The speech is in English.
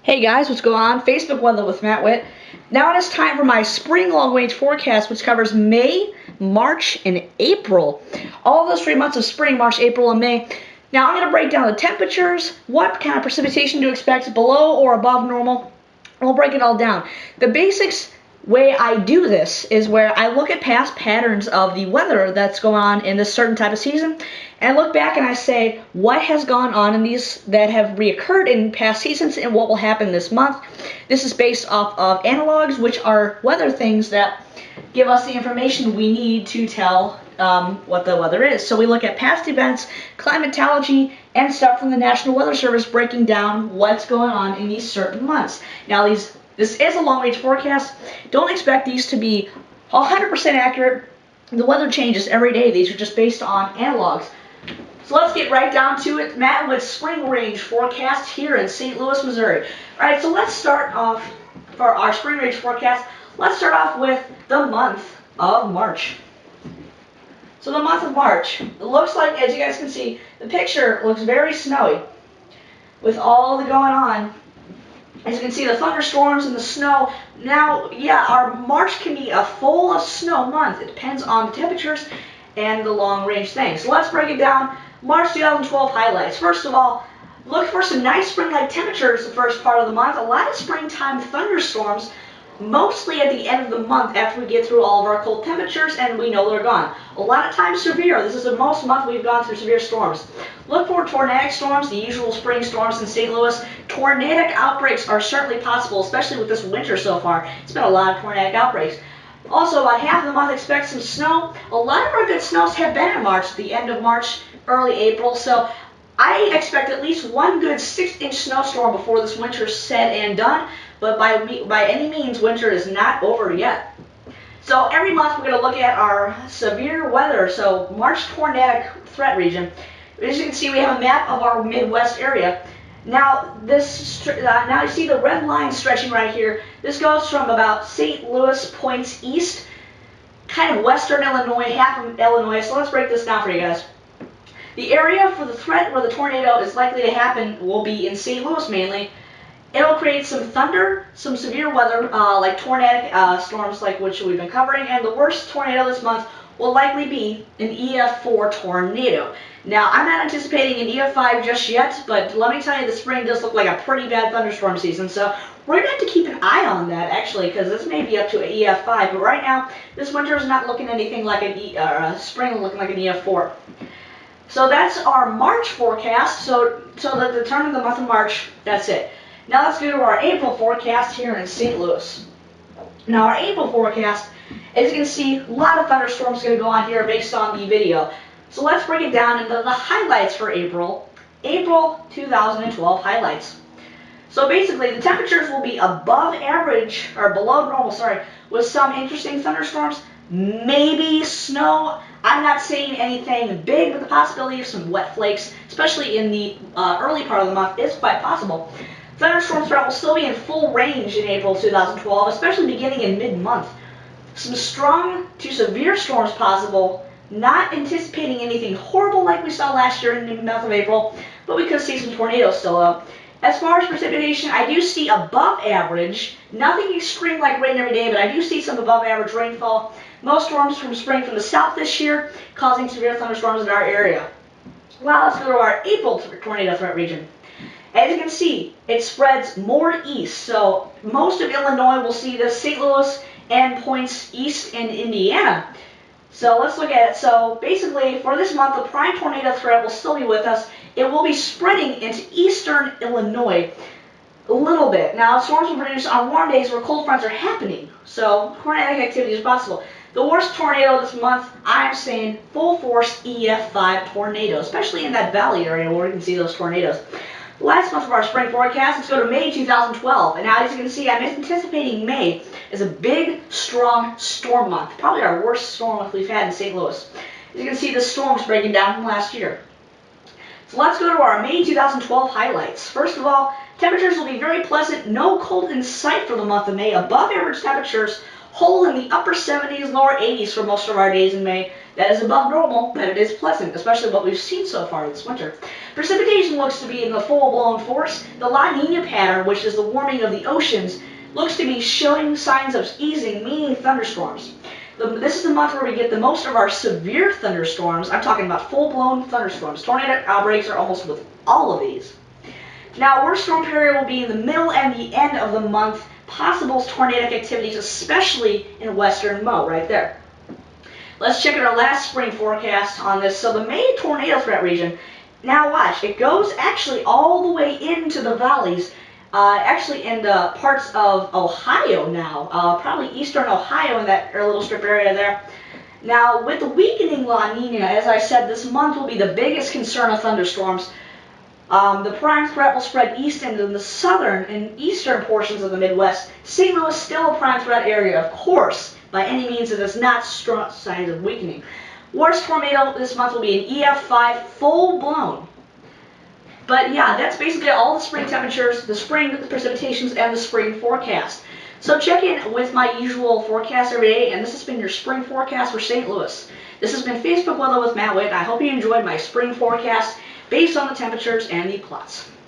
Hey guys, what's going on? Facebook weather with Matt Witt. Now it is time for my spring long-range forecast, which covers May, March, and April. All those 3 months of spring, March, April, and May. Now I'm going to break down the temperatures, what kind of precipitation to expect below or above normal. We'll break it all down. The basics way I do this is where I look at past patterns of the weather that's going on in this certain type of season, and I look back and I say what has gone on in these that have reoccurred in past seasons and what will happen this month. This is based off of analogs, which are weather things that give us the information we need to tell what the weather is. So we look at past events, climatology, and stuff from the National Weather Service breaking down what's going on in these certain months. Now this is a long-range forecast. Don't expect these to be 100% accurate. The weather changes every day. These are just based on analogs. So let's get right down to it. Matt with spring range forecast here in St. Louis, Missouri. All right, so let's start off for our spring range forecast. Let's start off with the month of March. So the month of March, it looks like, as you guys can see, the picture looks very snowy with all the going on. As you can see, the thunderstorms and the snow. Now, yeah, our March can be a full of snow month. It depends on the temperatures and the long-range things. So let's break it down. March 2012 highlights. First of all, look for some nice spring-like temperatures the first part of the month. A lot of springtime thunderstorms, mostly at the end of the month after we get through all of our cold temperatures and we know they're gone. A lot of times severe. This is the most month we've gone through severe storms. Look for tornadic storms, the usual spring storms in St. Louis. Tornadic outbreaks are certainly possible, especially with this winter so far. It's been a lot of tornadic outbreaks. Also, about half of the month expect some snow. A lot of our good snows have been in March, the end of March, early April. So I expect at least one good 6-inch snowstorm before this winter's said and done. But by any means, winter is not over yet. So every month we're going to look at our severe weather. So March tornadic threat region. As you can see, we have a map of our Midwest area. Now now you see the red line stretching right here. This goes from about St. Louis points east, kind of western Illinois, half of Illinois. So let's break this down for you guys. The area for the threat where the tornado is likely to happen will be in St. Louis mainly. It'll create some thunder, some severe weather, like tornadic storms like which we've been covering, and the worst tornado this month will likely be an EF4 tornado. Now, I'm not anticipating an EF5 just yet, but let me tell you, the spring does look like a pretty bad thunderstorm season, so we're going to have to keep an eye on that, actually, because this may be up to an EF5, but right now, this winter is not looking anything like spring looking like an EF4. So that's our March forecast, so to determine the month of March, that's it. Now let's go to our April forecast here in St. Louis. Now our April forecast, as you can see, a lot of thunderstorms going to go on here based on the video. So let's break it down into the highlights for April 2012 highlights. So basically, the temperatures will be above average, or below normal, sorry, with some interesting thunderstorms, maybe snow. I'm not saying anything big, but the possibility of some wet flakes, especially in the early part of the month, is quite possible. Thunderstorm threat will still be in full range in April 2012, especially beginning in mid-month. Some strong to severe storms possible, not anticipating anything horrible like we saw last year in the month of April, but we could see some tornadoes still up. As far as precipitation, I do see above average, nothing extreme like rain every day, but I do see some above average rainfall. Most storms from spring from the south this year, causing severe thunderstorms in our area. Well, let's go to our April tornado threat region. As you can see, it spreads more east, so most of Illinois will see this, St. Louis and points east in Indiana. So let's look at it. So basically, for this month, the prime tornado threat will still be with us. It will be spreading into eastern Illinois a little bit. Now, storms will produce on warm days where cold fronts are happening, so tornadic activity is possible. The worst tornado this month, I'm saying full force EF5 tornado, especially in that valley area where you can see those tornadoes. Last month of our spring forecast, let's go to May 2012. And now, as you can see, I'm anticipating May as a big, strong storm month. Probably our worst storm month we've had in St. Louis. As you can see, the storms breaking down from last year. So let's go to our May 2012 highlights. First of all, temperatures will be very pleasant. No cold in sight for the month of May. Above average temperatures hold in the upper 70s, lower 80s for most of our days in May. That is above normal, but it is pleasant, especially what we've seen so far this winter. Precipitation looks to be in the full-blown force. The La Nina pattern, which is the warming of the oceans, looks to be showing signs of easing, meaning thunderstorms. This is the month where we get the most of our severe thunderstorms. I'm talking about full-blown thunderstorms. Tornado outbreaks are almost with all of these. Now, worst storm period will be in the middle and the end of the month. Possible tornadic activities, especially in western Mo, right there. Let's check out our last spring forecast on this. So the May tornado threat region, now watch, it goes actually all the way into the valleys, actually in the parts of Ohio now, probably eastern Ohio in that little strip area there. Now, with the weakening La Nina, as I said, this month will be the biggest concern of thunderstorms. The prime threat will spread east into the southern and eastern portions of the Midwest. St. Louis still a prime threat area, of course. By any means, it is not strong signs of weakening. Worst tornado this month will be an EF5 full blown. But yeah, that's basically all the spring temperatures, the spring precipitations, and the spring forecast. So check in with my usual forecast every day, and this has been your spring forecast for St. Louis. This has been Facebook Weather with Matt Witt. I hope you enjoyed my spring forecast based on the temperatures and the plots.